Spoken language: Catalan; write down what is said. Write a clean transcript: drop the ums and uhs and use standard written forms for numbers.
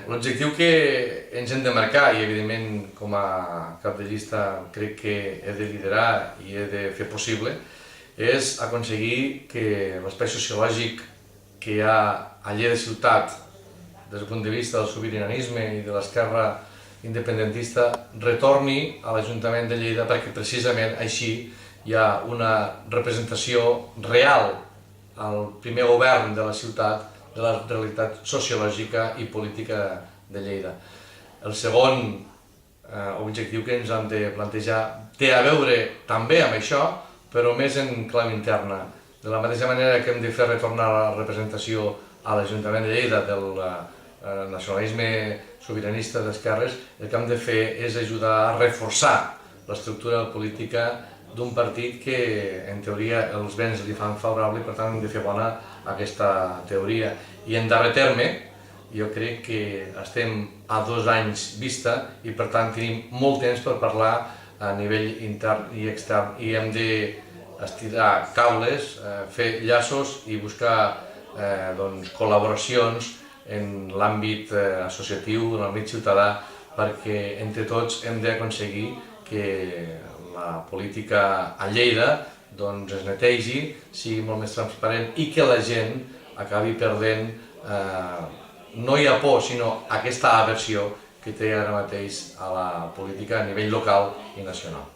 L'objectiu que ens hem de marcar, i evidentment com a cap de llista crec que he de liderar i he de fer possible, és aconseguir que l'espai sociològic que hi ha a Lleida ciutat, des del punt de vista del sobiranisme i de l'esquerra independentista, retorni a l'Ajuntament de Lleida, perquè precisament així hi ha una representació real al primer govern de la ciutat de la realitat sociològica i política de Lleida. El segon objectiu que ens hem de plantejar té a veure també amb això, però més en clau interna. De la mateixa manera que hem de fer retornar la representació a l'Ajuntament de Lleida del nacionalisme sobiranista d'esquerres, el que hem de fer és ajudar a reforçar l'estructura política d'un partit que, en teoria, els vents li fan favorable i per tant hem de fer bona aquesta teoria. I en darrer terme, jo crec que estem a 2 anys vista i per tant tenim molt temps per parlar a nivell intern i extern i hem d'estirar cables, fer llaços i buscar col·laboracions en l'àmbit associatiu, en l'àmbit ciutadà, perquè entre tots hem d'aconseguir que la política a Lleida es netegi, sigui molt més transparent i que la gent acabi perdent, no hi ha por, sinó aquesta aversió que té ara mateix a la política a nivell local i nacional.